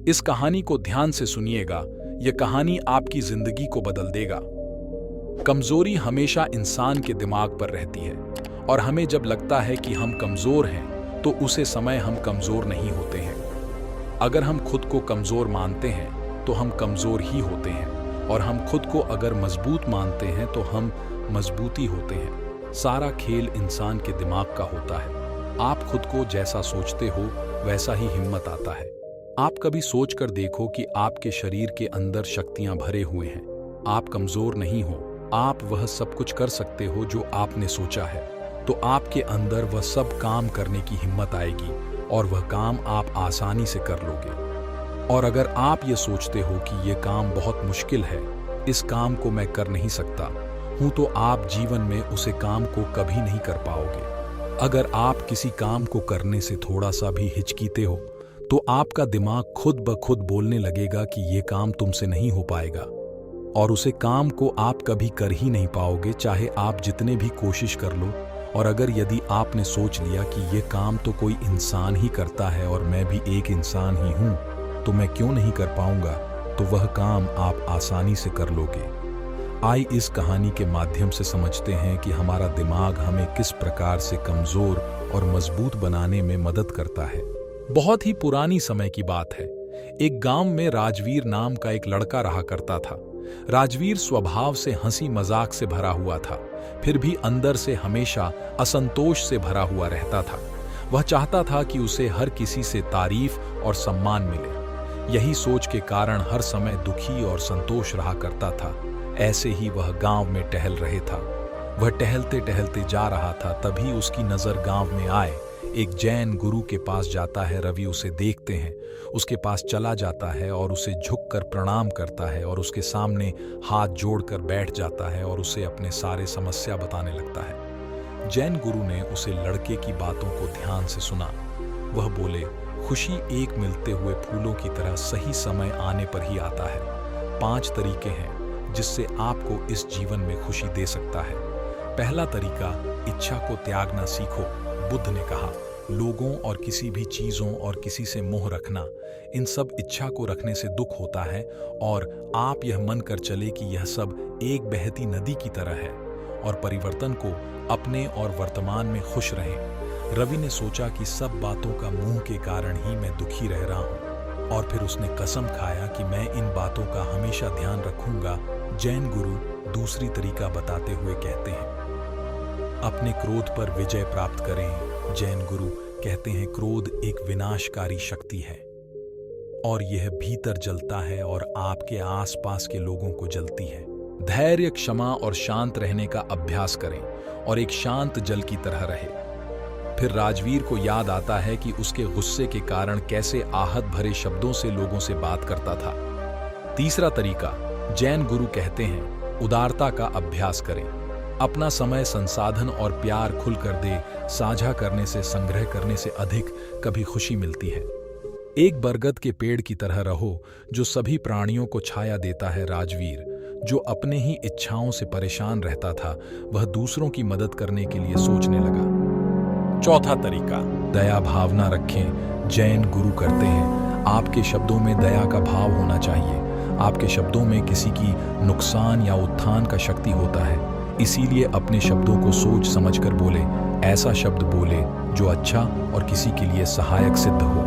इस कहानी को ध्यान से सुनिएगा, यह कहानी आपकी जिंदगी को बदल देगा। कमजोरी हमेशा इंसान के दिमाग पर रहती है और हमें जब लगता है कि हम कमजोर हैं तो उसे समय हम कमजोर नहीं होते हैं। अगर हम खुद को कमजोर मानते हैं तो हम कमजोर ही होते हैं, और हम खुद को अगर मजबूत मानते हैं तो हम मजबूती होते हैं। सारा खेल इंसान के दिमाग का होता है। आप खुद को जैसा सोचते हो वैसा ही हिम्मत आता है। आप कभी सोच कर देखो कि आपके शरीर के अंदर शक्तियां भरे हुए हैं। आप कमजोर नहीं हो, आप वह सब कुछ कर सकते हो जो आपने सोचा है। तो आपके अंदर वह सब काम करने की हिम्मत आएगी और वह काम आप आसानी से कर लोगे। और अगर आप ये सोचते हो कि ये काम बहुत मुश्किल है, इस काम को मैं कर नहीं सकता हूं, तो आप जीवन में उसे काम को कभी नहीं कर पाओगे। अगर आप किसी काम को करने से थोड़ा सा भी हिचकीते हो तो आपका दिमाग खुद ब खुद बोलने लगेगा कि ये काम तुमसे नहीं हो पाएगा, और उसे काम को आप कभी कर ही नहीं पाओगे, चाहे आप जितने भी कोशिश कर लो। और अगर यदि आपने सोच लिया कि ये काम तो कोई इंसान ही करता है और मैं भी एक इंसान ही हूं, तो मैं क्यों नहीं कर पाऊंगा, तो वह काम आप आसानी से कर लोगे। आई इस कहानी के माध्यम से समझते हैं कि हमारा दिमाग हमें किस प्रकार से कमजोर और मजबूत बनाने में मदद करता है। बहुत ही पुरानी समय की बात है। एक गांव में राजवीर नाम का एक लड़का रहा करता था। राजवीर स्वभाव से हंसी मजाक से भरा हुआ था, फिर भी अंदर से हमेशा असंतोष से भरा हुआ रहता था। वह चाहता था कि उसे हर किसी से तारीफ और सम्मान मिले। यही सोच के कारण हर समय दुखी और संतोष रहा करता था। ऐसे ही वह गांव में टहल रहे था। वह टहलते टहलते जा रहा था, तभी उसकी नजर गांव में आए। एक जैन गुरु के पास जाता है। रवि उसे देखते हैं, उसके पास चला जाता है और उसे झुककर प्रणाम करता है और उसके सामने हाथ जोड़कर बैठ जाता है और उसे अपने सारे समस्या बताने लगता है। जैन गुरु ने उसे लड़के की बातों को ध्यान से सुना। वह बोले, खुशी एक मिलते हुए फूलों की तरह सही समय आने पर ही आता है। 5 तरीके हैं जिससे आपको इस जीवन में खुशी दे सकता है। पहला तरीका, इच्छा को त्यागना सीखो। बुद्ध ने कहा, लोगों और किसी भी चीजों और किसी से मोह रखना, इन सब इच्छा को रखने से दुख होता है, और आप यह मन कर चले कि यह सब एक बहती नदी की तरह है, और परिवर्तन को अपने और वर्तमान में खुश रहें। रवि ने सोचा कि सब बातों का मुंह के कारण ही मैं दुखी रह रहा हूं, और फिर उसने कसम खाया कि मैं इन बातों का हमेशा ध्यान रखूंगा। जैन गुरु दूसरी तरीका बताते हुए कहते हैं, अपने क्रोध पर विजय प्राप्त करें। जैन गुरु कहते हैं, क्रोध एक विनाशकारी शक्ति है और यह भीतर जलता है और आपके आसपास के लोगों को जलती है। धैर्य, क्षमा और शांत रहने का अभ्यास करें और एक शांत जल की तरह रहे। फिर राजवीर को याद आता है कि उसके गुस्से के कारण कैसे आहत भरे शब्दों से लोगों से बात करता था। तीसरा तरीका, जैन गुरु कहते हैं, उदारता का अभ्यास करें। अपना समय, संसाधन और प्यार खुलकर दे। साझा करने से, संग्रह करने से अधिक कभी खुशी मिलती है। एक बरगद के पेड़ की तरह रहो जो सभी प्राणियों को छाया देता है। राजवीर, जो अपने ही इच्छाओं से परेशान रहता था, वह दूसरों की मदद करने के लिए सोचने लगा। चौथा तरीका, दया भावना रखें। जैन गुरु करते हैं, आपके शब्दों में दया का भाव होना चाहिए। आपके शब्दों में किसी की नुकसान या उत्थान का शक्ति होता है, इसीलिए अपने शब्दों को सोच समझकर बोले। ऐसा शब्द बोले जो अच्छा और किसी के लिए सहायक सिद्ध हो।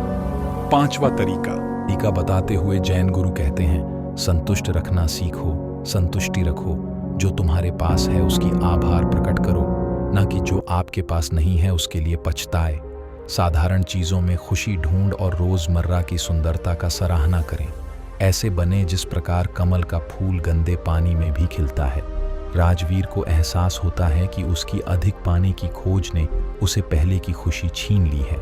पांचवा तरीका बताते हुए जैन गुरु कहते हैं, संतुष्ट रखना सीखो। संतुष्टि रखो। जो तुम्हारे पास है उसकी आभार प्रकट करो, न कि जो आपके पास नहीं है उसके लिए पछताए। साधारण चीजों में खुशी ढूंढ और रोजमर्रा की सुंदरता का सराहना करें। ऐसे बने जिस प्रकार कमल का फूल गंदे पानी में भी खिलता है। राजवीर को एहसास होता है कि उसकी अधिक पाने की खोज ने उसे पहले की खुशी छीन ली है।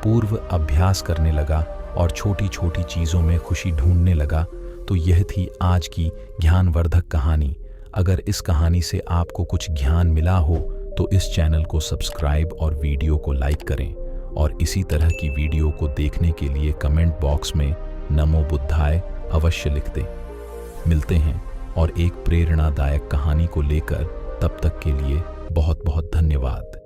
पूर्व अभ्यास करने लगा और छोटी छोटी चीज़ों में खुशी ढूंढने लगा। तो यह थी आज की ज्ञानवर्धक कहानी। अगर इस कहानी से आपको कुछ ज्ञान मिला हो तो इस चैनल को सब्सक्राइब और वीडियो को लाइक करें, और इसी तरह की वीडियो को देखने के लिए कमेंट बॉक्स में नमो बुद्धाय अवश्य लिख दें। मिलते हैं और एक प्रेरणादायक कहानी को लेकर। तब तक के लिए बहुत बहुत धन्यवाद।